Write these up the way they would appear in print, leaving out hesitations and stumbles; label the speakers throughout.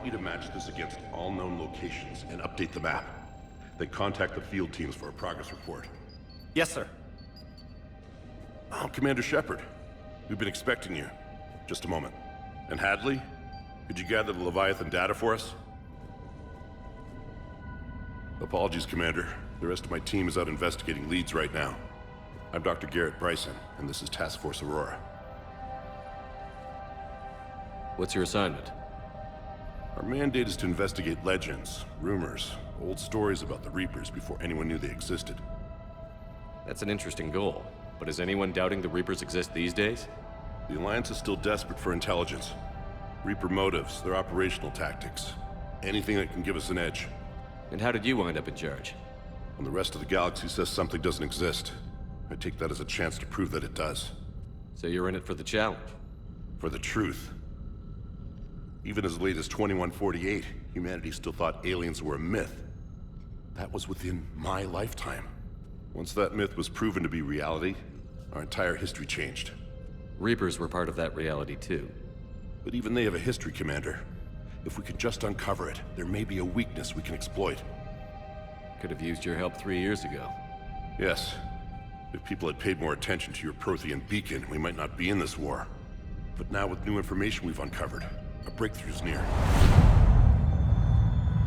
Speaker 1: want you to match this against all known locations and update the map. Then contact the field teams for a progress report.
Speaker 2: Yes, sir.
Speaker 1: Oh, Commander Shepard. We've been expecting you. Just a moment. And Hadley? Could you gather the Leviathan data for us? Apologies, Commander. The rest of my team is out investigating leads right now. I'm Dr. Garrett Bryson, and this is Task Force Aurora.
Speaker 3: What's your assignment?
Speaker 1: Our mandate is to investigate legends, rumors, old stories about the Reapers before anyone knew they existed.
Speaker 3: That's an interesting goal. But is anyone doubting the Reapers exist these days?
Speaker 1: The Alliance is still desperate for intelligence. Reaper motives, their operational tactics. Anything that can give us an edge.
Speaker 3: And how did you wind up in charge?
Speaker 1: When the rest of the galaxy says something doesn't exist, I take that as a chance to prove that it does.
Speaker 3: So you're in it for the challenge?
Speaker 1: For the truth. Even as late as 2148, humanity still thought aliens were a myth. That was within my lifetime. Once that myth was proven to be reality, our entire history changed.
Speaker 3: Reapers were part of that reality too.
Speaker 1: But even they have a history, Commander. If we could just uncover it, there may be a weakness we can exploit.
Speaker 3: Could have used your help 3 years ago.
Speaker 1: Yes. If people had paid more attention to your Prothean beacon, we might not be in this war. But now with new information we've uncovered, a breakthrough is near.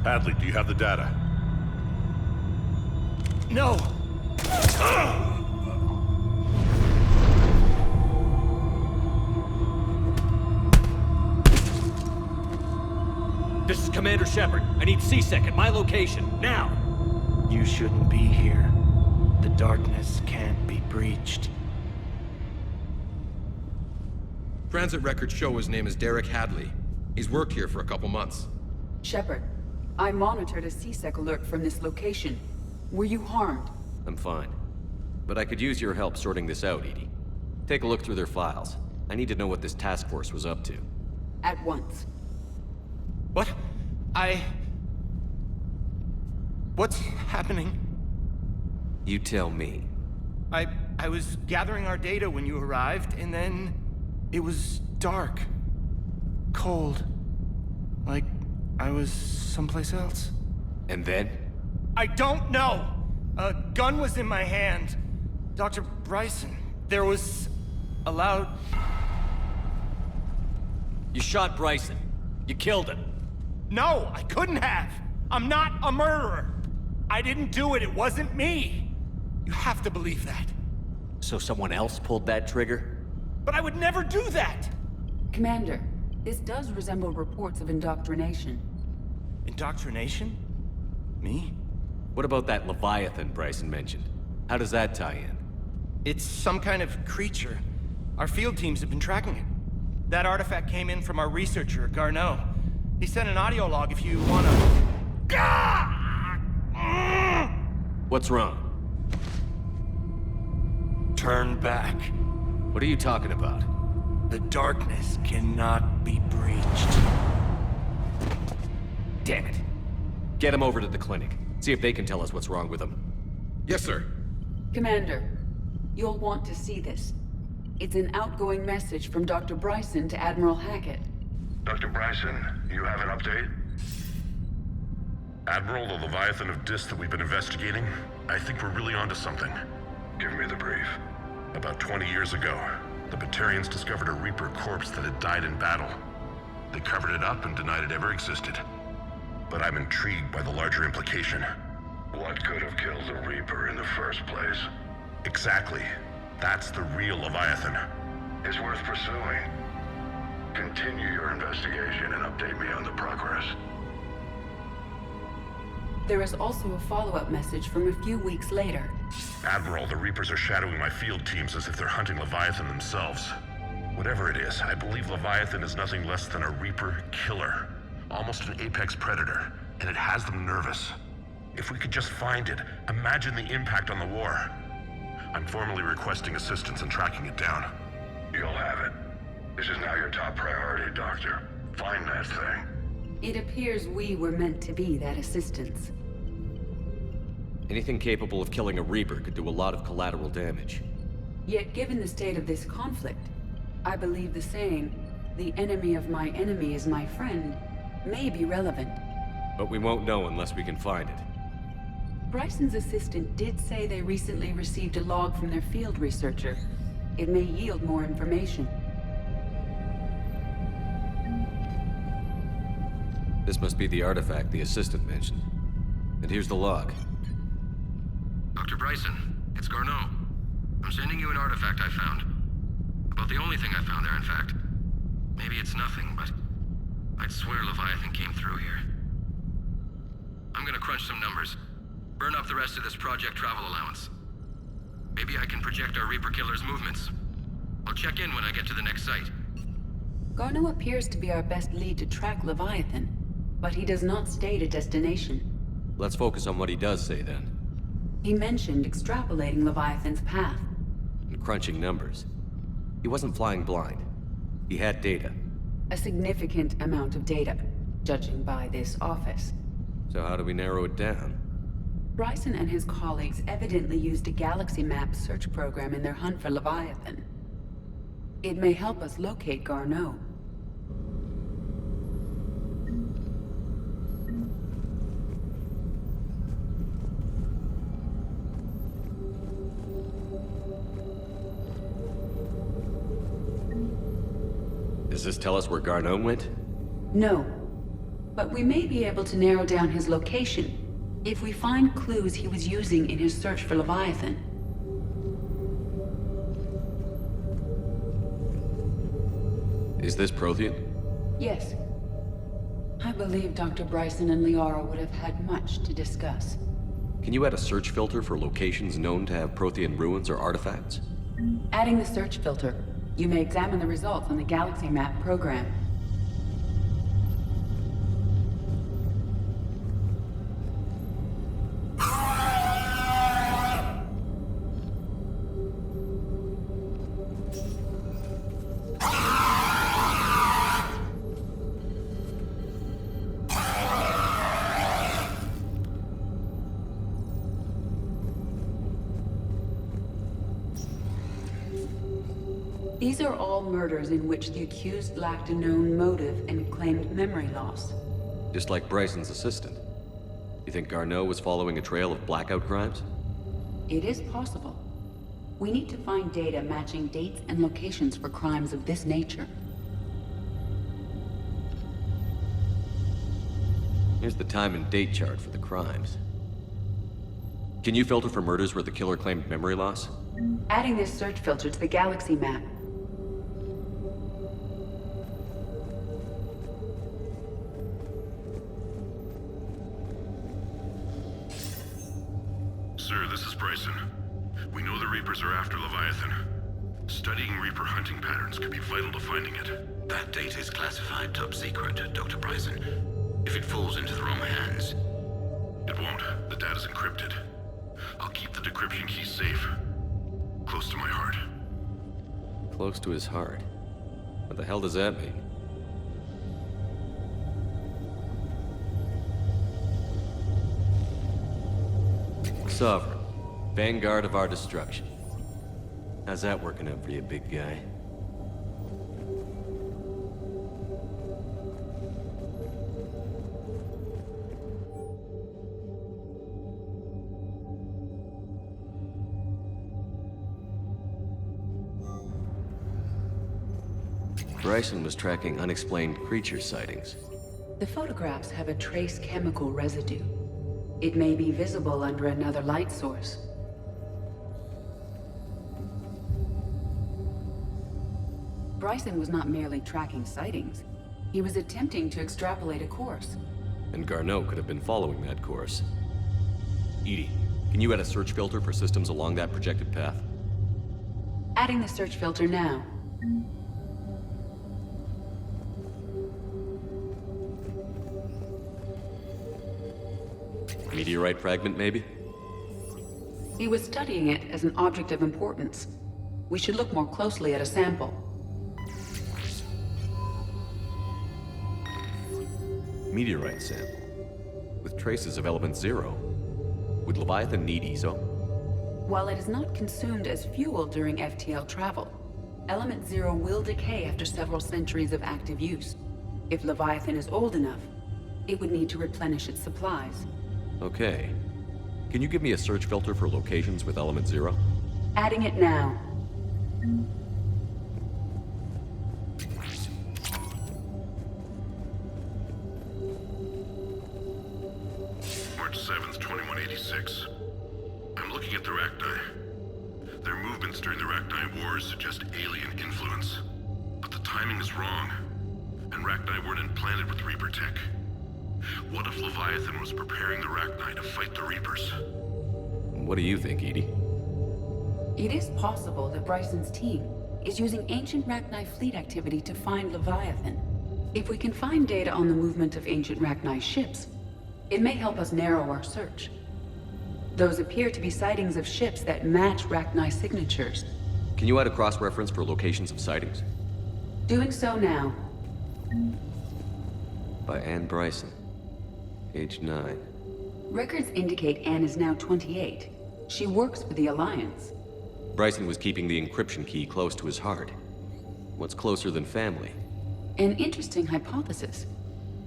Speaker 1: Hadley, do you have the data?
Speaker 2: No!
Speaker 3: This is Commander Shepard. I need C-Sec at my location, now!
Speaker 4: You shouldn't be here. The darkness can't be breached.
Speaker 5: Transit records show his name is Derek Hadley. He's worked here for a couple months.
Speaker 6: Shepard, I monitored a C-Sec alert from this location. Were you harmed?
Speaker 3: I'm fine. But I could use your help sorting this out, Edie. Take a look through their files. I need to know what this task force was up to.
Speaker 6: At once.
Speaker 4: What? What's happening?
Speaker 3: You tell me.
Speaker 4: I was gathering our data when you arrived, and then it was dark. Cold. Like I was someplace else.
Speaker 3: And then?
Speaker 4: I don't know! A gun was in my hand. Dr. Bryson, there was a loud...
Speaker 3: You shot Bryson. You killed him.
Speaker 4: No, I couldn't have! I'm not a murderer! I didn't do it, it wasn't me! You have to believe that.
Speaker 3: So someone else pulled that trigger?
Speaker 4: But I would never do that!
Speaker 6: Commander, this does resemble reports of indoctrination.
Speaker 4: Indoctrination? Me?
Speaker 3: What about that Leviathan Bryson mentioned? How does that tie in?
Speaker 4: It's some kind of creature. Our field teams have been tracking it. That artifact came in from our researcher, Garneau. He sent an audio log if you wanna...
Speaker 3: What's wrong?
Speaker 4: Turn back.
Speaker 3: What are you talking about?
Speaker 4: The darkness cannot be breached.
Speaker 3: Damn it. Get him over to the clinic. See if they can tell us what's wrong with him.
Speaker 5: Yes, sir.
Speaker 6: Commander, you'll want to see this. It's an outgoing message from Dr. Bryson to Admiral Hackett.
Speaker 1: Dr. Bryson, you have an update? Admiral, the Leviathan of Dis that we've been investigating, I think we're really onto something. Give me the brief. About 20 years ago, the Batarians discovered a Reaper corpse that had died in battle. They covered it up and denied it ever existed. But I'm intrigued by the larger implication. What could have killed the Reaper in the first place? Exactly. That's the real Leviathan. It's worth pursuing. Continue your investigation and update me on the progress.
Speaker 6: There is also a follow-up message from a few weeks later.
Speaker 1: Admiral, the Reapers are shadowing my field teams as if they're hunting Leviathan themselves. Whatever it is, I believe Leviathan is nothing less than a Reaper killer. Almost an apex predator, and it has them nervous. If we could just find it, imagine the impact on the war. I'm formally requesting assistance in tracking it down. You'll have it. This is now your top priority, Doctor. Find that thing.
Speaker 6: It appears we were meant to be that assistance.
Speaker 3: Anything capable of killing a Reaper could do a lot of collateral damage.
Speaker 6: Yet given the state of this conflict, I believe the saying, "The enemy of my enemy is my friend," may be relevant.
Speaker 3: But we won't know unless we can find it.
Speaker 6: Bryson's assistant did say they recently received a log from their field researcher. It may yield more information.
Speaker 3: This must be the artifact the assistant mentioned. And here's the log.
Speaker 5: Dr. Bryson, it's Garneau. I'm sending you an artifact I found. About the only thing I found there, in fact. Maybe it's nothing, but I'd swear Leviathan came through here. I'm gonna crunch some numbers. Burn up the rest of this project travel allowance. Maybe I can project our Reaper Killer's movements. I'll check in when I get to the next site.
Speaker 6: Garneau appears to be our best lead to track Leviathan, but he does not state a destination.
Speaker 3: Let's focus on what he does say then.
Speaker 6: He mentioned extrapolating Leviathan's path.
Speaker 3: And crunching numbers. He wasn't flying blind. He had data.
Speaker 6: A significant amount of data, judging by this office.
Speaker 3: So how do we narrow it down?
Speaker 6: Bryson and his colleagues evidently used a galaxy map search program in their hunt for Leviathan. It may help us locate Garneau.
Speaker 3: Does this tell us where Garneau went?
Speaker 6: No, but we may be able to narrow down his location if we find clues he was using in his search for Leviathan.
Speaker 3: Is this Prothean?
Speaker 6: Yes. I believe Dr. Bryson and Liara would have had much to discuss.
Speaker 3: Can you add a search filter for locations known to have Prothean ruins or artifacts?
Speaker 6: Adding the search filter, you may examine the results on the galaxy map program. These are all murders in which the accused lacked a known motive and claimed memory loss.
Speaker 3: Just like Bryson's assistant. You think Garneau was following a trail of blackout crimes?
Speaker 6: It is possible. We need to find data matching dates and locations for crimes of this nature.
Speaker 3: Here's the time and date chart for the crimes. Can you filter for murders where the killer claimed memory loss?
Speaker 6: Adding this search filter to the galaxy map.
Speaker 1: Sir, this is Bryson. We know the Reapers are after Leviathan. Studying Reaper hunting patterns could be vital to finding it.
Speaker 2: That data is classified top secret, Dr. Bryson. If it falls into the wrong hands...
Speaker 1: It won't. The data's encrypted. I'll keep the decryption key safe. Close to my heart.
Speaker 3: Close to his heart. What the hell does that mean? Sovereign. Vanguard of our destruction. How's that working out for you, big guy? Bryson was tracking unexplained creature sightings.
Speaker 6: The photographs have a trace chemical residue. It may be visible under another light source. Bryson was not merely tracking sightings. He was attempting to extrapolate a course.
Speaker 3: And Garneau could have been following that course. EDI, can you add a search filter for systems along that projected path?
Speaker 6: Adding the search filter now.
Speaker 3: Meteorite fragment, maybe?
Speaker 6: He was studying it as an object of importance. We should look more closely at a sample.
Speaker 3: Meteorite sample. With traces of element 0. Would Leviathan need ESO?
Speaker 6: While it is not consumed as fuel during FTL travel, element 0 will decay after several centuries of active use. If Leviathan is old enough, It would need to replenish its supplies.
Speaker 3: Okay. Can you give me a search filter for locations with element 0?
Speaker 6: Adding it now.
Speaker 1: March 7th, 2186. I'm looking at the Rachni. Their movements during the Rachni Wars suggest alien influence. But the timing is wrong. And Rachni weren't implanted with Reaper tech. What if Leviathan was preparing the Rachni to fight the Reapers?
Speaker 3: What do you think, Edie?
Speaker 6: It is possible that Bryson's team is using ancient Rachni fleet activity to find Leviathan. If we can find data on the movement of ancient Rachni ships, it may help us narrow our search. Those appear to be sightings of ships that match Rachni signatures.
Speaker 3: Can you add a cross-reference for locations of sightings?
Speaker 6: Doing so now.
Speaker 3: By Anne Bryson. Age 9.
Speaker 6: Records indicate Anne is now 28. She works for the Alliance.
Speaker 3: Bryson was keeping the encryption key close to his heart. What's closer than family?
Speaker 6: An interesting hypothesis,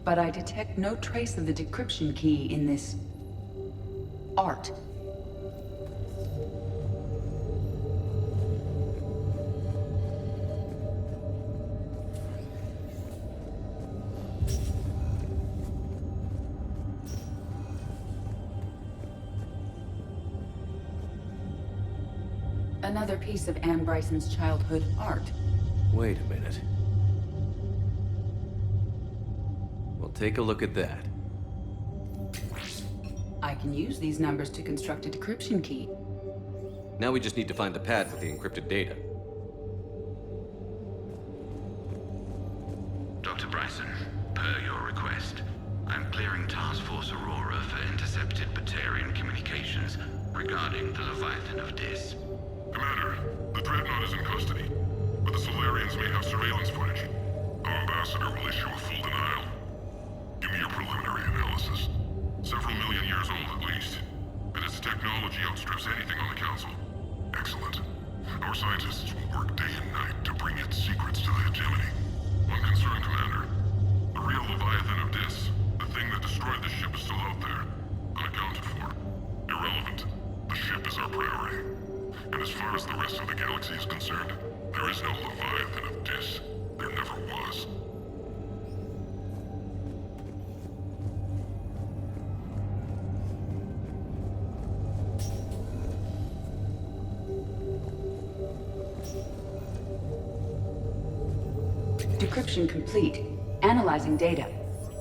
Speaker 6: but I detect no trace of the decryption key in this art. Another piece of Anne Bryson's childhood art.
Speaker 3: Wait a minute. Well, take a look at that.
Speaker 6: I can use these numbers to construct a decryption key.
Speaker 3: Now we just need to find the pad with the encrypted data.
Speaker 2: Dr. Bryson, per your request, I'm clearing Task Force Aurora for intercepted Batarian communications regarding the Leviathan of Dis.
Speaker 1: Commander, the Dreadnought is in custody, but the Solarians may have surveillance footage. Our ambassador will issue a full denial. Give me your preliminary analysis. Several million years old at least, and its technology outstrips anything on the Council. Excellent. Our scientists will work day and night to bring its secrets to the hegemony. One concern, Commander. The real Leviathan of Dis, the thing that destroyed the ship, is still out there, unaccounted for. Irrelevant. The ship is our priority. And as far as the rest of the galaxy is concerned, there is no Leviathan of Dis. There never was.
Speaker 6: Decryption complete. Analyzing data.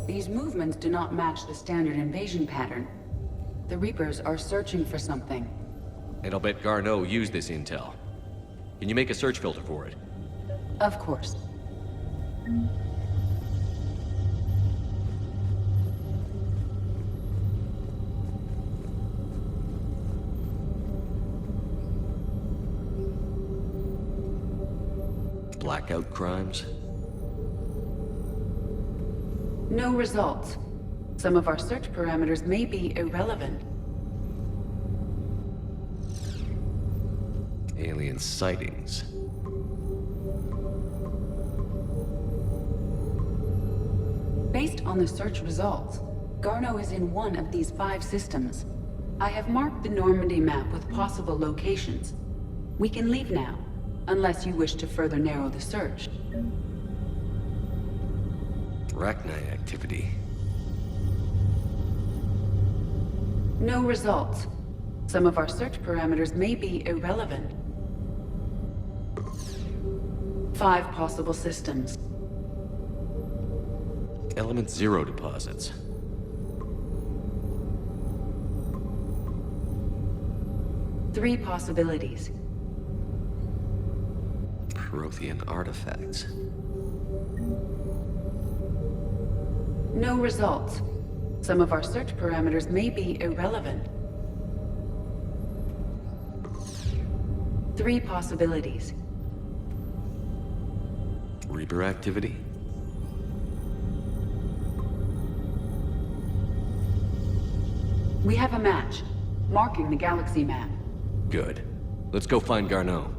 Speaker 6: These movements do not match the standard invasion pattern. The Reapers are searching for something.
Speaker 3: And I'll bet Garneau used this intel. Can you make a search filter for it?
Speaker 6: Of course.
Speaker 3: Blackout crimes?
Speaker 6: No results. Some of our search parameters may be irrelevant.
Speaker 3: Alien sightings.
Speaker 6: Based on the search results, Garneau is in one of these 5 systems. I have marked the Normandy map with possible locations. We can leave now, unless you wish to further narrow the search.
Speaker 3: Rachni activity.
Speaker 6: No results. Some of our search parameters may be irrelevant. 5 possible systems.
Speaker 3: Element 0 deposits.
Speaker 6: Three possibilities.
Speaker 3: Prothean artifacts.
Speaker 6: No results. Some of our search parameters may be irrelevant. 3 possibilities.
Speaker 3: Reaper activity.
Speaker 6: We have a match, marking the galaxy map.
Speaker 3: Good. Let's go find Garneau.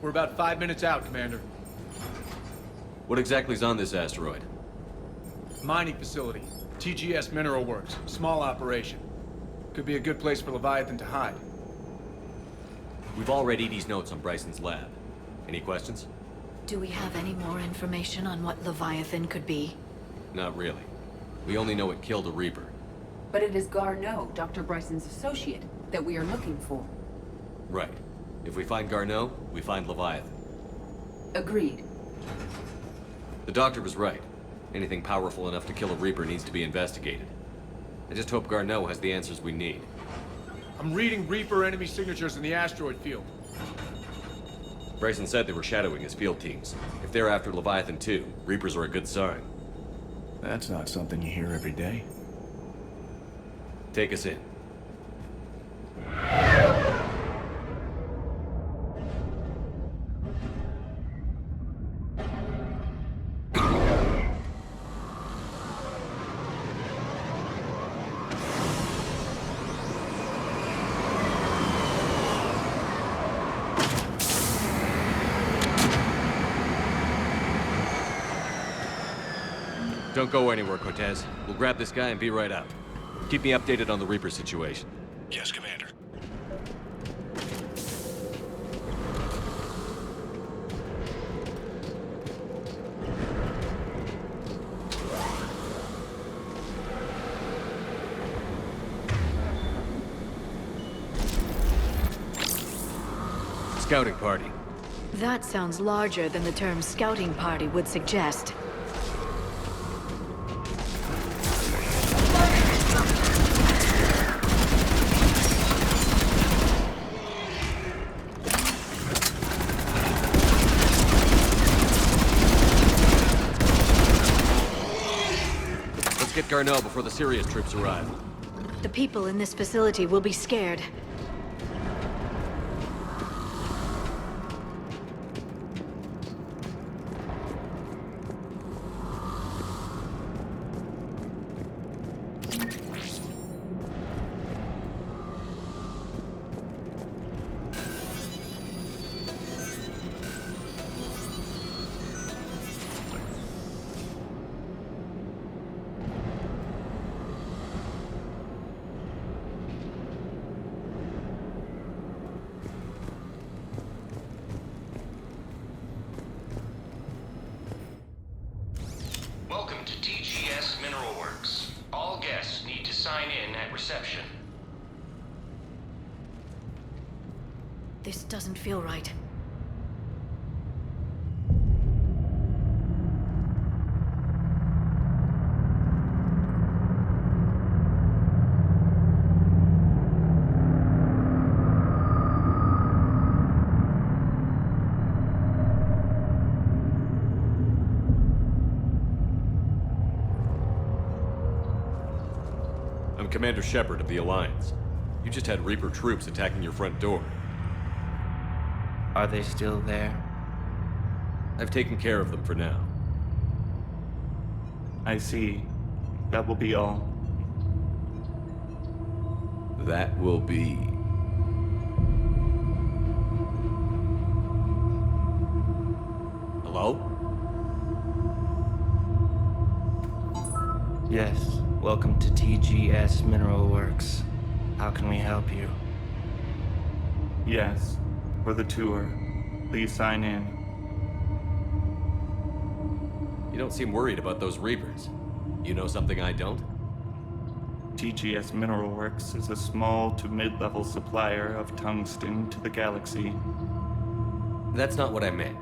Speaker 7: We're about 5 minutes out, Commander.
Speaker 3: What exactly is on this asteroid?
Speaker 7: Mining facility. TGS Mineral Works. Small operation. Could be a good place for Leviathan to hide.
Speaker 3: We've all read Edie's notes on Bryson's lab. Any questions?
Speaker 8: Do we have any more information on what Leviathan could be?
Speaker 3: Not really. We only know it killed a Reaper.
Speaker 6: But it is Garneau, Dr. Bryson's associate, that we are looking for.
Speaker 3: Right. If we find Garneau, we find Leviathan.
Speaker 6: Agreed.
Speaker 3: The doctor was right. Anything powerful enough to kill a Reaper needs to be investigated. I just hope Garneau has the answers we need.
Speaker 7: I'm reading Reaper enemy signatures in the asteroid field.
Speaker 3: Bryson said they were shadowing his field teams. If they're after Leviathan too, Reapers are a good sign.
Speaker 4: That's not something you hear every day.
Speaker 3: Take us in. Don't go anywhere, Cortez. We'll grab this guy and be right out. Keep me updated on the Reaper situation.
Speaker 1: Yes, Commander.
Speaker 3: Scouting party.
Speaker 8: That sounds larger than the term scouting party would suggest.
Speaker 3: Let's get Garneau before the Sirius troops arrive.
Speaker 8: The people in this facility will be scared.
Speaker 5: Welcome to TGS Mineral Works. All guests need to sign in at reception.
Speaker 8: This doesn't feel right.
Speaker 3: I'm Commander Shepard of the Alliance. You just had Reaper troops attacking your front door.
Speaker 4: Are they still there?
Speaker 3: I've taken care of them for now.
Speaker 9: I see. That will be all.
Speaker 3: That will be... Hello?
Speaker 4: Yes. Welcome to TGS Mineral Works. How can we help you?
Speaker 9: Yes, for the tour. Please sign in.
Speaker 3: You don't seem worried about those Reapers. You know something I don't?
Speaker 9: TGS Mineral Works is a small to mid-level supplier of tungsten to the galaxy.
Speaker 3: That's not what I meant.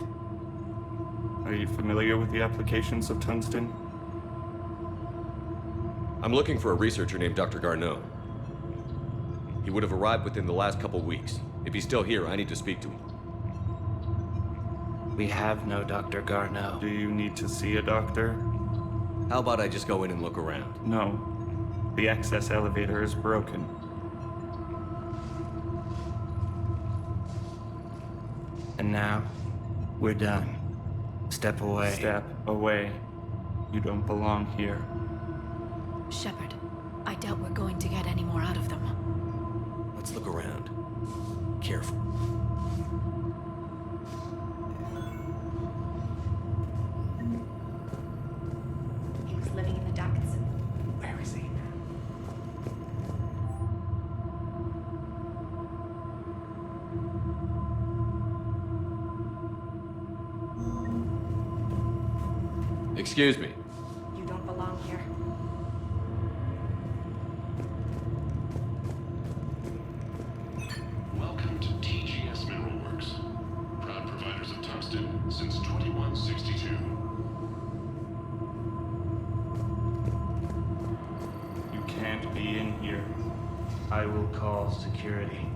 Speaker 9: Are you familiar with the applications of tungsten?
Speaker 3: I'm looking for a researcher named Dr. Garneau. He would have arrived within the last couple weeks. If he's still here, I need to speak to him.
Speaker 4: We have no Dr. Garneau.
Speaker 9: Do you need to see a doctor?
Speaker 3: How about I just go in and look around?
Speaker 9: No. The access elevator is broken.
Speaker 4: And now, we're done. Step away.
Speaker 9: Step away. You don't belong here.
Speaker 8: Shepard, I doubt we're going to get any more out of them.
Speaker 3: Let's look around. Careful.
Speaker 10: He was living in the ducts.
Speaker 4: Where is he?
Speaker 3: Excuse me.
Speaker 10: You don't belong here.
Speaker 1: Welcome to TGS Mineral Works. Proud providers of tungsten since 2162.
Speaker 9: You can't be in here. I will call security.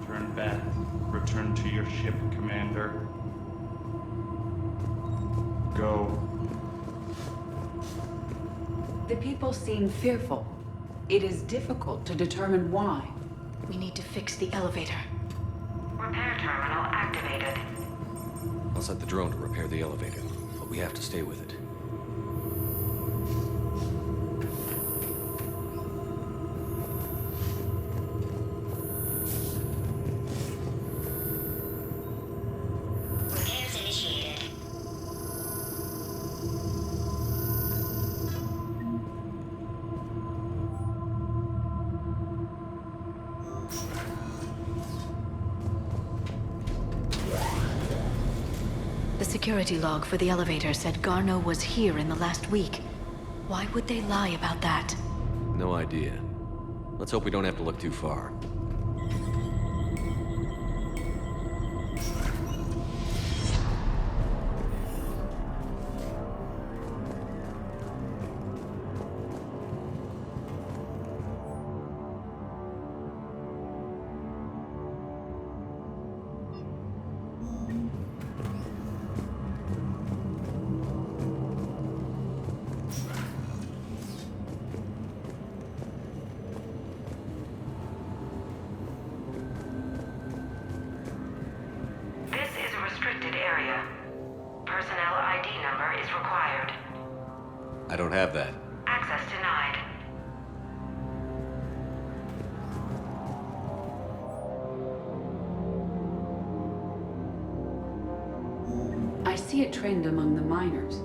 Speaker 9: Turn back. Return to your ship, Commander. Go.
Speaker 6: The people seem fearful. It is difficult to determine why.
Speaker 8: We need to fix the elevator.
Speaker 11: Repair terminal activated.
Speaker 3: I'll set the drone to repair the elevator, but we have to stay with it.
Speaker 11: Repairs initiated.
Speaker 8: The security log for the elevator said Garneau was here in the last week. Why would they lie about that?
Speaker 3: No idea. Let's hope we don't have to look too far.
Speaker 11: This is a restricted area. Personnel ID number is required.
Speaker 3: I don't have that.
Speaker 11: Access denied.
Speaker 6: I see a trend among the miners.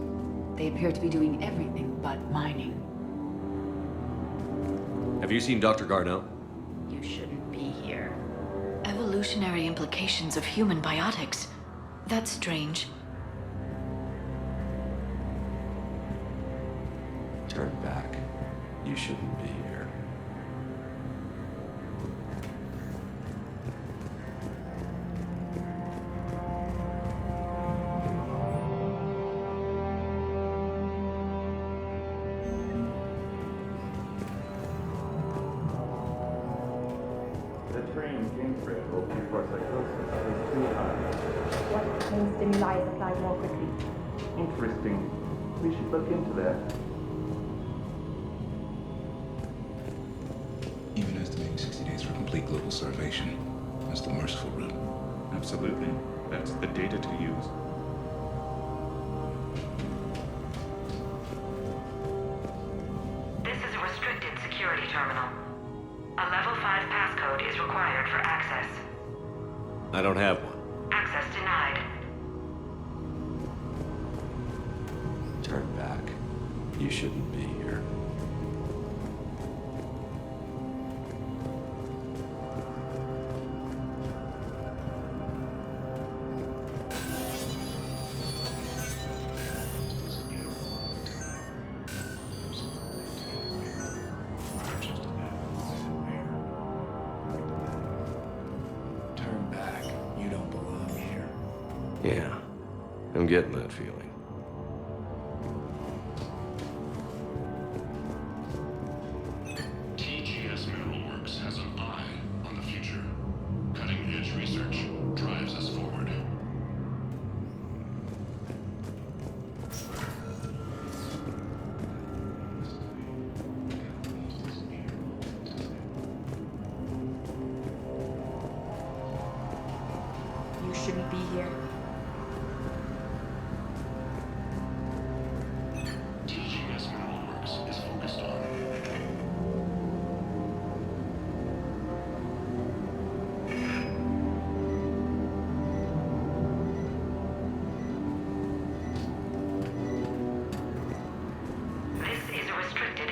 Speaker 6: They appear to be doing everything but mining.
Speaker 3: Have you seen Dr. Garneau?
Speaker 10: You shouldn't be here.
Speaker 8: Evolutionary implications of human biotics. That's strange.
Speaker 3: Turn back. You shouldn't be here.
Speaker 9: The train's infrared before psychosis is too high.
Speaker 10: What pain stimuli is applied more quickly?
Speaker 9: Interesting. We should look into that.
Speaker 12: Even estimating 60 days for complete global starvation. That's the merciful route.
Speaker 9: Absolutely. That's the data to use.
Speaker 11: This is a restricted security terminal. A level 5 passcode is required for access.
Speaker 3: I don't have one.
Speaker 11: Access denied.
Speaker 3: Turn back. You shouldn't be here.
Speaker 4: Turn back. You don't belong here.
Speaker 3: Yeah, I'm getting that feeling.
Speaker 1: TGS Mineral Works has an eye on the future. Cutting-edge research drives us forward.
Speaker 10: You shouldn't be here.
Speaker 1: TGS Mineral Works is focused on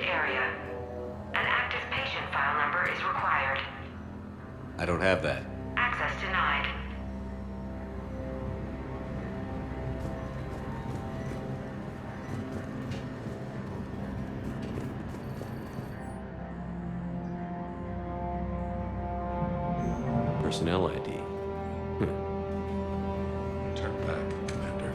Speaker 11: area. An active patient file number is required.
Speaker 3: I don't have that.
Speaker 11: Access denied.
Speaker 3: Personnel ID.
Speaker 12: Turn back, Commander.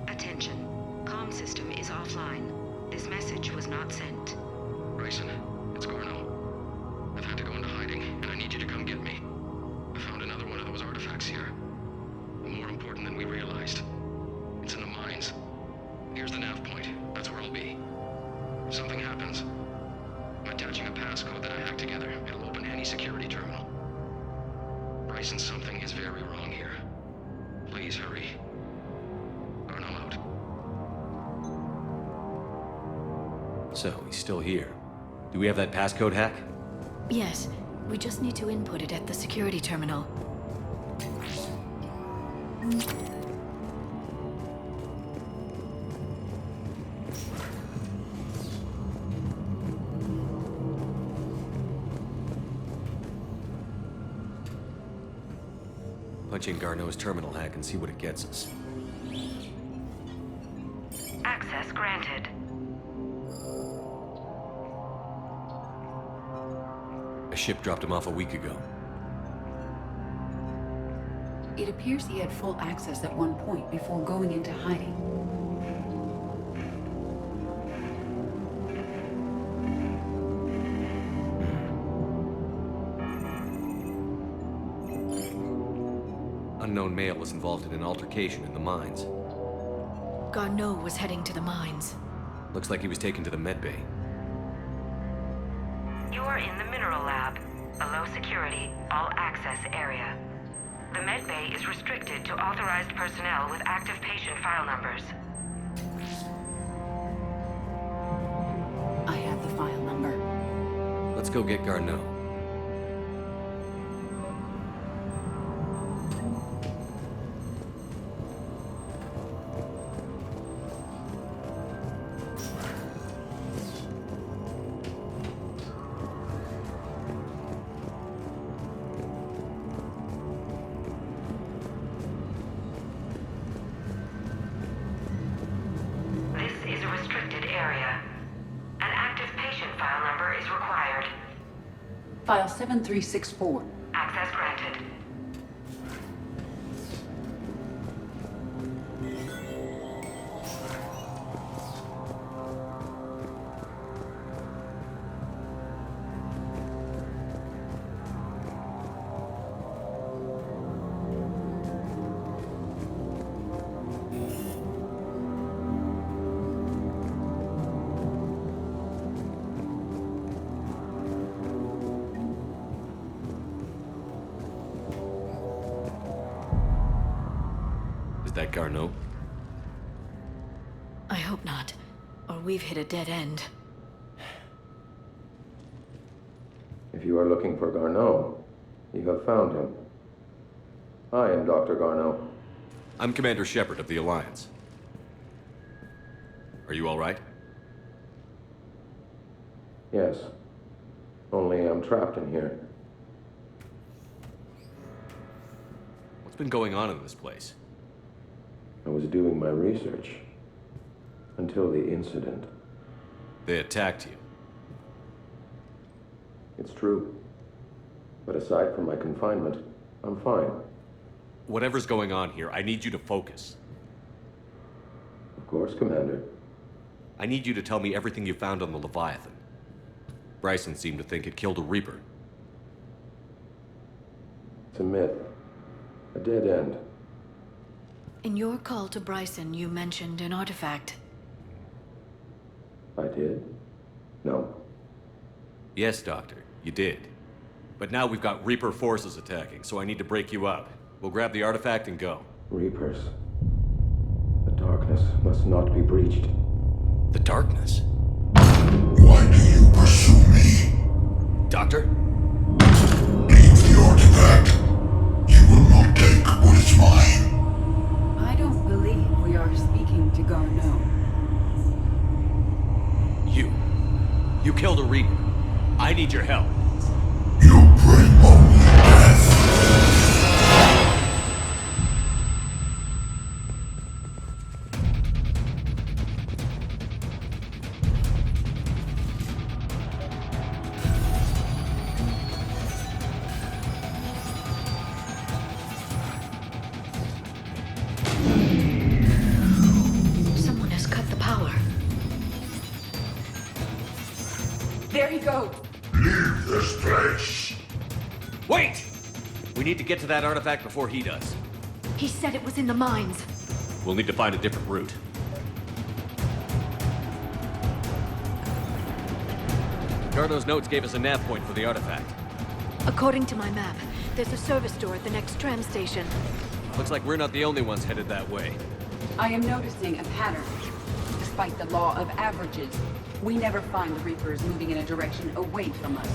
Speaker 11: Attention. Comm system is offline. This message was not sent.
Speaker 5: Bryson, it's Garno. I've had to go into hiding, and I need you to come get me. I found another one of those artifacts here. More important than we realized. It's in the mines. Here's the nav point. That's where I'll be. If something happens, I'm attaching a passcode that I hacked together. It'll open any security terminal. Bryson, something is very wrong here. Please hurry. Garno out.
Speaker 3: So, he's still here. Do we have that passcode hack?
Speaker 8: Yes, we just need to input it at the security terminal.
Speaker 3: Punch in Garneau's terminal hack and see what it gets us.
Speaker 11: Access granted.
Speaker 3: A ship dropped him off a week ago.
Speaker 6: It appears he had full access at one point before going into hiding.
Speaker 3: Unknown male was involved in an altercation in the mines.
Speaker 8: Garneau was heading to the mines.
Speaker 3: Looks like he was taken to the medbay.
Speaker 11: You are in the mineral lab, a low security, all access area. The medbay is restricted to authorized personnel with active patient file numbers.
Speaker 6: I have the file number.
Speaker 3: Let's go get Garneau.
Speaker 11: This is a restricted area. An active patient file number is required.
Speaker 6: File 7364.
Speaker 11: Access granted.
Speaker 3: Is that Garneau?
Speaker 8: I hope not, or we've hit a dead end.
Speaker 13: If you are looking for Garneau, you have found him. I am Dr. Garneau.
Speaker 3: I'm Commander Shepard of the Alliance. Are you all right?
Speaker 13: Yes. Only I'm trapped in here.
Speaker 3: What's been going on in this place?
Speaker 13: I was doing my research. Until the incident.
Speaker 3: They attacked you.
Speaker 13: It's true. But aside from my confinement, I'm fine.
Speaker 3: Whatever's going on here, I need you to focus.
Speaker 13: Of course, Commander.
Speaker 3: I need you to tell me everything you found on the Leviathan. Bryson seemed to think it killed a Reaper.
Speaker 13: It's a myth. A dead end.
Speaker 8: In your call to Bryson, you mentioned an artifact.
Speaker 13: I did? No.
Speaker 3: Yes, Doctor, you did. But now we've got Reaper forces attacking, so I need to break you up. We'll grab the artifact and go.
Speaker 13: Reapers. The darkness must not be breached.
Speaker 3: The darkness?
Speaker 14: Why do you pursue me?
Speaker 3: Doctor?
Speaker 14: Leave the artifact. You will not take what is mine.
Speaker 6: I don't believe we are speaking to Garneau.
Speaker 3: You killed a Reaper. I need your help.
Speaker 14: You bring only death.
Speaker 8: Someone has cut the power.
Speaker 6: There he goes!
Speaker 14: Leave this place.
Speaker 3: Wait! We need to get to that artifact before he does.
Speaker 8: He said it was in the mines.
Speaker 3: We'll need to find a different route. Garneau's notes gave us a nav point for the artifact.
Speaker 8: According to my map, there's a service door at the next tram station.
Speaker 3: Looks like we're not the only ones headed that way.
Speaker 6: I am noticing a pattern. Despite the law of averages, we never find the Reapers moving in a direction away from us.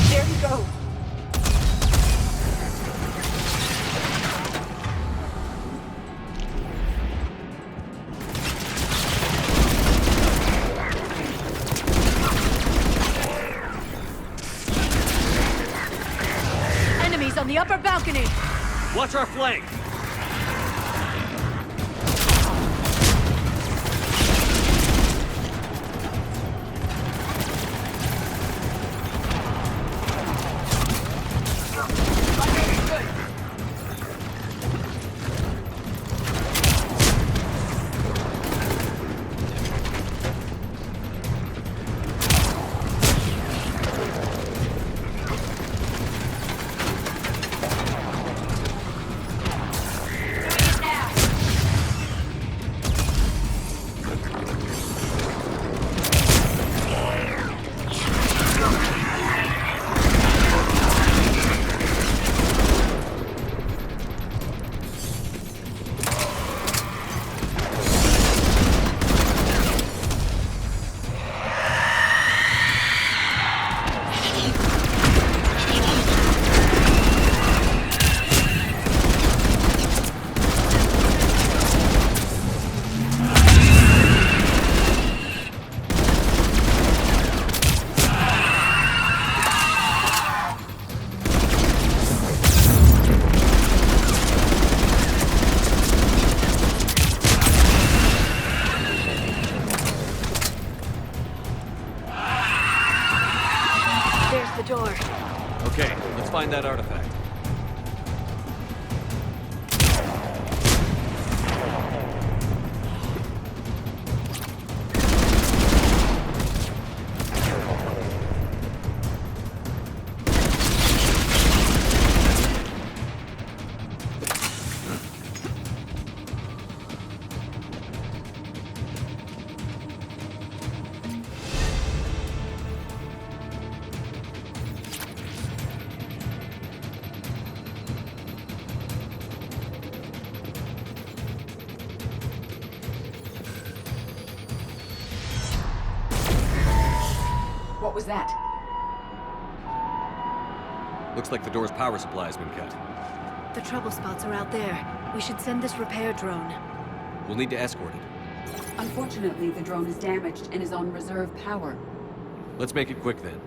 Speaker 6: There he goes!
Speaker 8: Enemies on the upper balcony!
Speaker 3: Watch our flank!
Speaker 8: There's the door.
Speaker 3: Okay, let's find that artifact.
Speaker 6: What was that?
Speaker 3: Looks like the door's power supply has been cut.
Speaker 8: The trouble spots are out there. We should send this repair drone.
Speaker 3: We'll need to escort it.
Speaker 6: Unfortunately, the drone is damaged and is on reserve power.
Speaker 3: Let's make it quick then.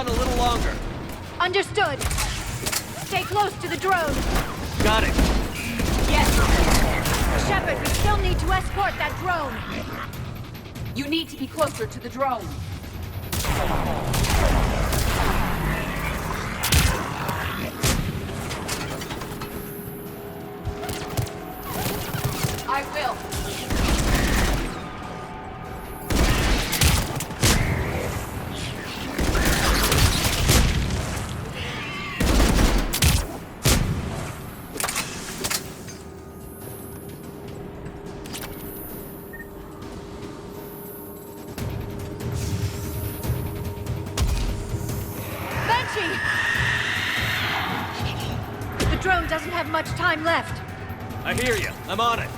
Speaker 3: on a little longer.
Speaker 8: Understood. Stay close to the drone.
Speaker 3: Got it.
Speaker 8: Yes. Shepard, we still need to escort that drone.
Speaker 6: You need to be closer to the drone. I will.
Speaker 8: The drone doesn't have much time left.
Speaker 3: I hear you. I'm on it.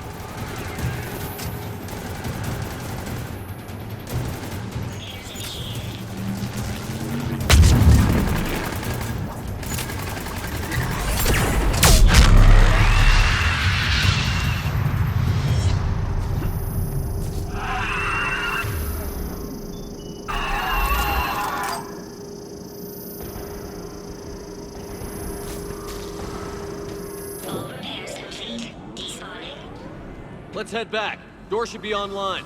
Speaker 3: Let's head back. Door should be online.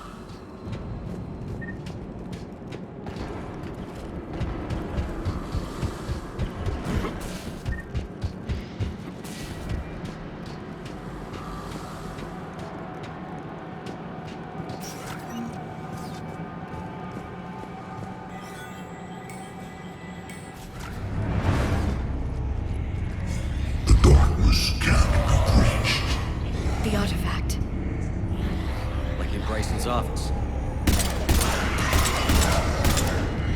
Speaker 14: The darkness can't be breached.
Speaker 8: The artifact.
Speaker 3: Like in Bryson's office.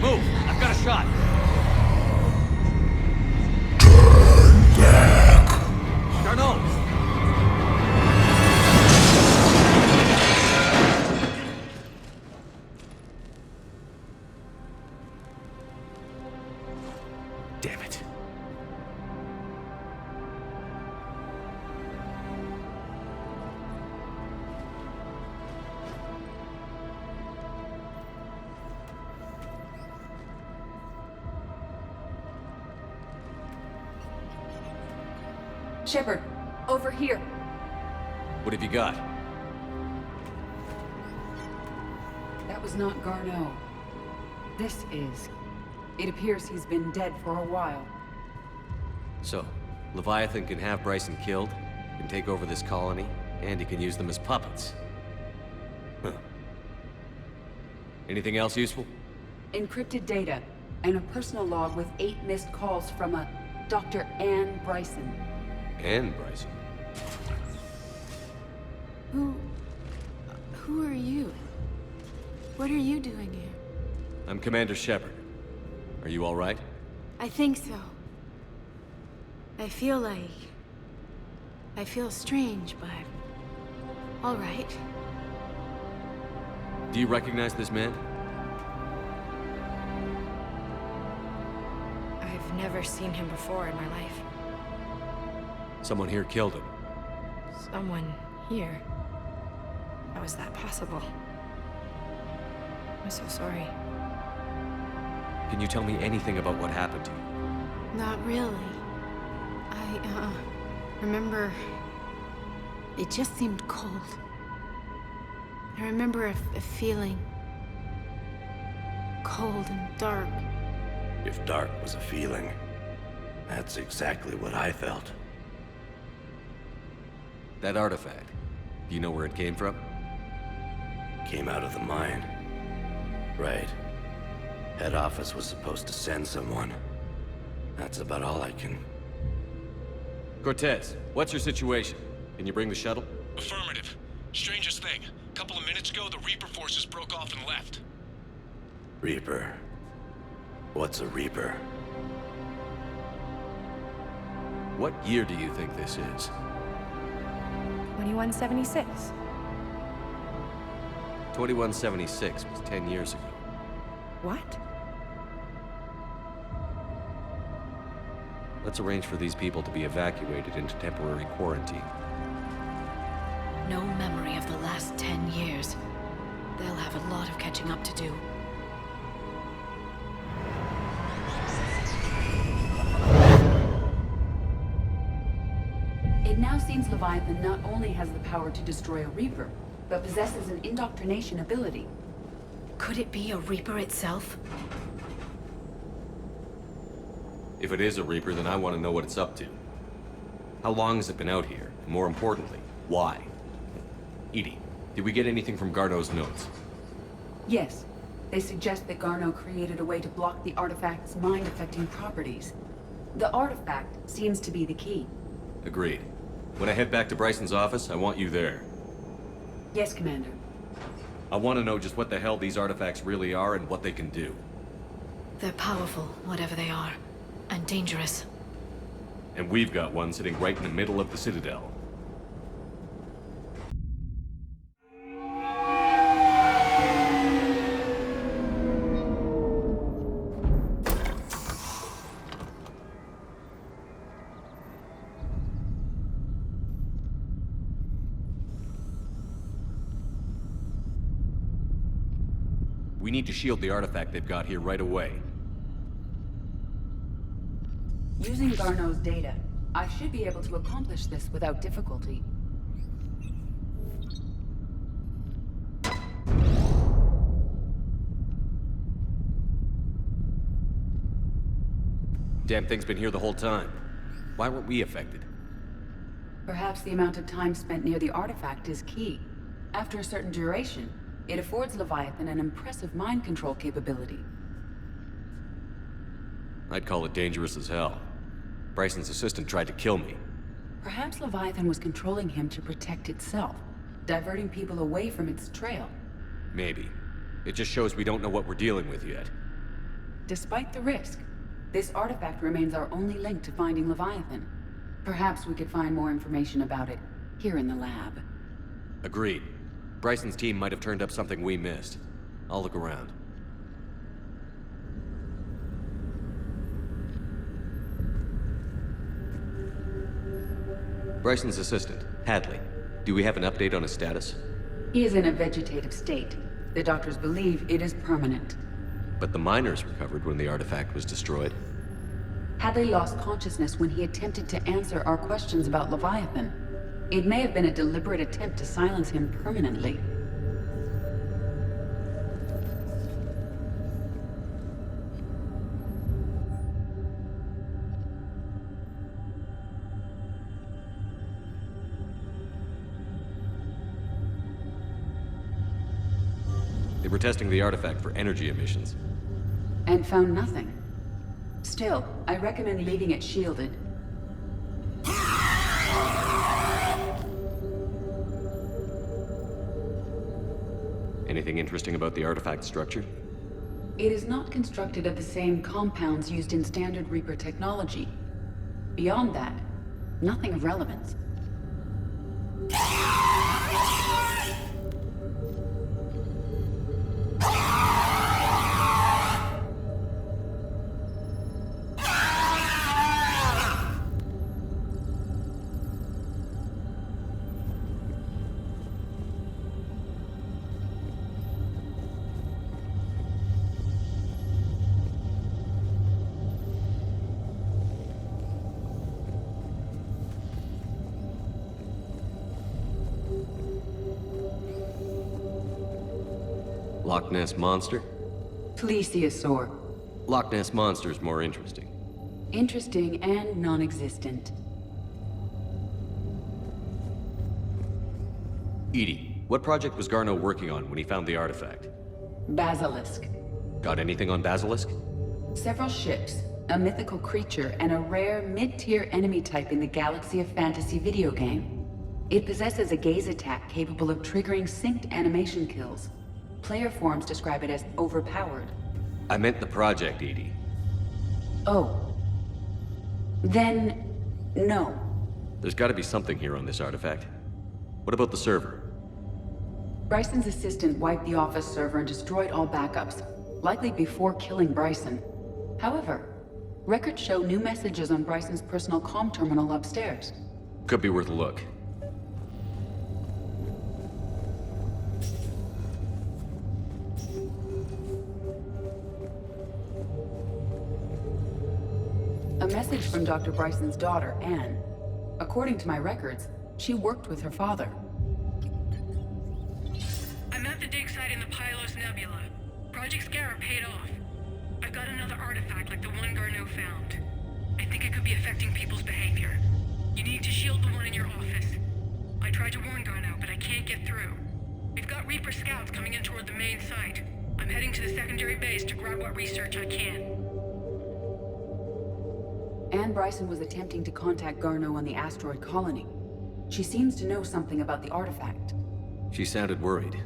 Speaker 3: Move! I've got a shot!
Speaker 14: Turn back.
Speaker 3: Darno!
Speaker 4: Damn it.
Speaker 6: Shepard, over here.
Speaker 3: What have you got?
Speaker 6: That was not Garneau. This is. It appears he's been dead for a while.
Speaker 3: So, Leviathan can have Bryson killed, can take over this colony, and he can use them as puppets. Huh. Anything else useful?
Speaker 6: Encrypted data, and a personal log with 8 missed calls from a Dr. Ann Bryson.
Speaker 3: And Bryson.
Speaker 8: Who are you? What are you doing here?
Speaker 3: I'm Commander Shepard. Are you all right?
Speaker 8: I think so. I feel strange, but... all right.
Speaker 3: Do you recognize this man?
Speaker 10: I've never seen him before in my life.
Speaker 3: Someone here killed him.
Speaker 10: Someone here. How is that possible? I'm so sorry.
Speaker 3: Can you tell me anything about what happened to you?
Speaker 8: Not really. I remember... it just seemed cold. I remember a feeling... cold and dark.
Speaker 15: If dark was a feeling, that's exactly what I felt.
Speaker 3: That artifact, do you know where it came from?
Speaker 15: Came out of the mine. Right. Head office was supposed to send someone. That's about all I can...
Speaker 3: Cortez, what's your situation? Can you bring the shuttle?
Speaker 16: Affirmative. Strangest thing. A couple of minutes ago, the Reaper forces broke off and left.
Speaker 15: Reaper. What's a Reaper?
Speaker 3: What year do you think this is?
Speaker 10: 2176.
Speaker 3: 2176 was 10 years ago.
Speaker 10: What?
Speaker 3: Let's arrange for these people to be evacuated into temporary quarantine.
Speaker 8: No memory of the last 10 years. They'll have a lot of catching up to do.
Speaker 6: now seems Leviathan not only has the power to destroy a Reaper, but possesses an indoctrination ability.
Speaker 8: Could it be a Reaper itself?
Speaker 3: If it is a Reaper, then I want to know what it's up to. How long has it been out here? And more importantly, why? Edie, did we get anything from Garneau's notes?
Speaker 6: Yes. They suggest that Garneau created a way to block the artifact's mind-affecting properties. The artifact seems to be the key.
Speaker 3: Agreed. When I head back to Bryson's office, I want you there.
Speaker 6: Yes, Commander.
Speaker 3: I want to know just what the hell these artifacts really are and what they can do.
Speaker 8: They're powerful, whatever they are. And dangerous.
Speaker 3: And we've got one sitting right in the middle of the Citadel. We need to shield the artifact they've got here right away.
Speaker 6: Using Garneau's data, I should be able to accomplish this without difficulty.
Speaker 3: Damn thing's been here the whole time. Why weren't we affected?
Speaker 6: Perhaps the amount of time spent near the artifact is key. After a certain duration, it affords Leviathan an impressive mind control capability.
Speaker 3: I'd call it dangerous as hell. Bryson's assistant tried to kill me.
Speaker 6: Perhaps Leviathan was controlling him to protect itself, diverting people away from its trail.
Speaker 3: Maybe. It just shows we don't know what we're dealing with yet.
Speaker 6: Despite the risk, this artifact remains our only link to finding Leviathan. Perhaps we could find more information about it here in the lab.
Speaker 3: Agreed. Bryson's team might have turned up something we missed. I'll look around. Bryson's assistant, Hadley. Do we have an update on his status?
Speaker 6: He is in a vegetative state. The doctors believe it is permanent.
Speaker 3: But the miners recovered when the artifact was destroyed.
Speaker 6: Hadley lost consciousness when he attempted to answer our questions about Leviathan. It may have been a deliberate attempt to silence him permanently.
Speaker 3: They were testing the artifact for energy emissions.
Speaker 6: And found nothing. Still, I recommend leaving it shielded.
Speaker 3: Anything interesting about the artifact structure?
Speaker 6: It is not constructed of the same compounds used in standard Reaper technology. Beyond that, nothing of relevance.
Speaker 3: Loch Ness Monster?
Speaker 6: Plesiosaur.
Speaker 3: Loch Ness Monster is more interesting.
Speaker 6: Interesting and non-existent.
Speaker 3: Edie, what project was Garneau working on when he found the artifact?
Speaker 6: Basilisk.
Speaker 3: Got anything on Basilisk?
Speaker 6: Several ships, a mythical creature, and a rare mid-tier enemy type in the Galaxy of Fantasy video game. It possesses a gaze attack capable of triggering synced animation kills. Player forums describe it as overpowered.
Speaker 3: I meant the project, Edie.
Speaker 6: Oh. Then, no.
Speaker 3: There's gotta be something here on this artifact. What about the server?
Speaker 6: Bryson's assistant wiped the office server and destroyed all backups, likely before killing Bryson. However, records show new messages on Bryson's personal comm terminal upstairs.
Speaker 3: Could be worth a look.
Speaker 6: A message from Dr. Bryson's daughter, Anne. According to my records, she worked with her father.
Speaker 17: I'm at the dig site in the Pylos Nebula. Project Scarab paid off. I've got another artifact like the one Garneau found. I think it could be affecting people's behavior. You need to shield the one in your office. I tried to warn Garneau, but I can't get through. We've got Reaper scouts coming in toward the main site. I'm heading to the secondary base to grab what research I can.
Speaker 6: Anne Bryson was attempting to contact Garneau on the asteroid colony. She seems to know something about the artifact.
Speaker 3: She sounded worried.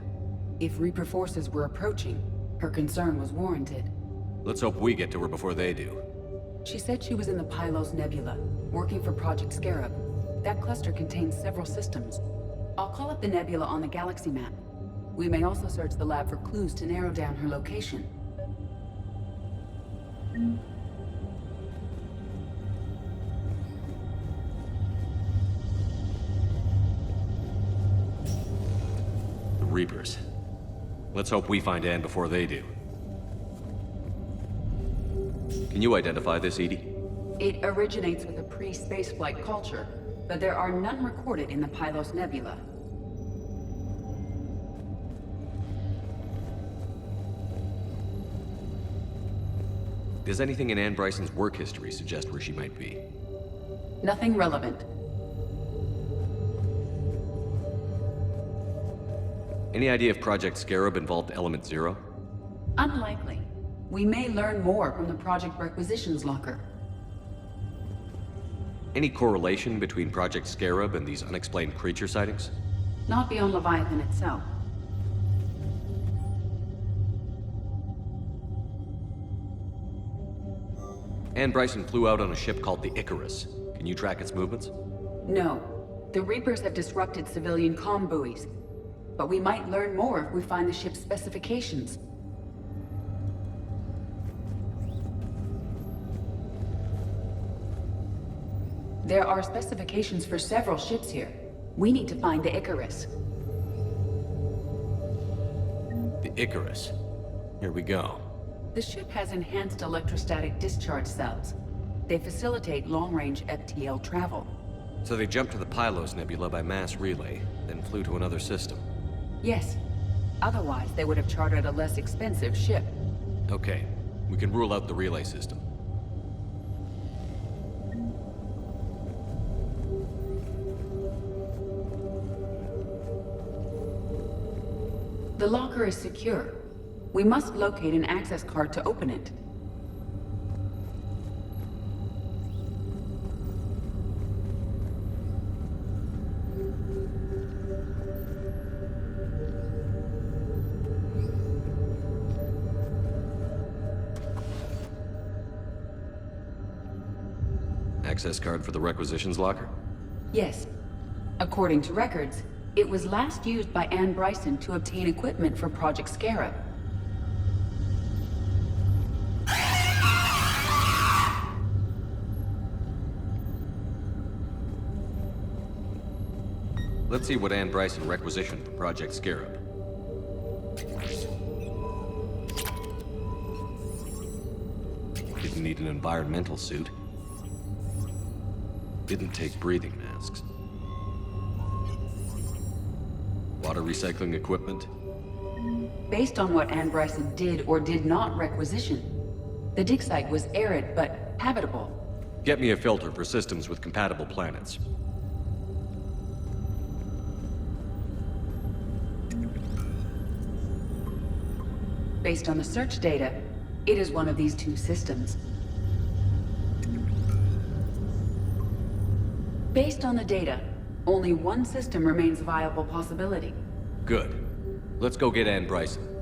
Speaker 6: If Reaper forces were approaching, her concern was warranted.
Speaker 3: Let's hope we get to her before they do.
Speaker 6: She said she was in the Pylos Nebula, working for Project Scarab. That cluster contains several systems. I'll call up the nebula on the galaxy map. We may also search the lab for clues to narrow down her location.
Speaker 3: The Reapers. Let's hope we find Anne before they do. Can you identify this, Edie?
Speaker 6: It originates with a pre-spaceflight culture, but there are none recorded in the Pylos Nebula.
Speaker 3: Does anything in Anne Bryson's work history suggest where she might be?
Speaker 6: Nothing relevant.
Speaker 3: Any idea if Project Scarab involved Element Zero?
Speaker 6: Unlikely. We may learn more from the Project Requisitions Locker.
Speaker 3: Any correlation between Project Scarab and these unexplained creature sightings?
Speaker 6: Not beyond Leviathan itself.
Speaker 3: Anne Bryson flew out on a ship called the Icarus. Can you track its movements?
Speaker 6: No. The Reapers have disrupted civilian comm buoys. But we might learn more if we find the ship's specifications. There are specifications for several ships here. We need to find the Icarus.
Speaker 3: The Icarus. Here we go.
Speaker 6: The ship has enhanced electrostatic discharge cells. They facilitate long-range FTL travel.
Speaker 3: So they jumped to the Pylos Nebula by mass relay, then flew to another system.
Speaker 6: Yes. Otherwise, they would have chartered a less expensive ship.
Speaker 3: Okay. We can rule out the relay system.
Speaker 6: The locker is secure. We must locate an access card to open it.
Speaker 3: Access card for the Requisitions Locker?
Speaker 6: Yes. According to records, it was last used by Anne Bryson to obtain equipment for Project Scarab.
Speaker 3: Let's see what Anne Bryson requisitioned for Project Scarab. Didn't need an environmental suit. Didn't take breathing masks. Water recycling equipment.
Speaker 6: Based on what Anne Bryson did or did not requisition, the dig site was arid but habitable.
Speaker 3: Get me a filter for systems with compatible planets.
Speaker 6: Based on the search data, it is one of these two systems. Based on the data, only one system remains a viable possibility.
Speaker 3: Good. Let's go get Anne Bryson.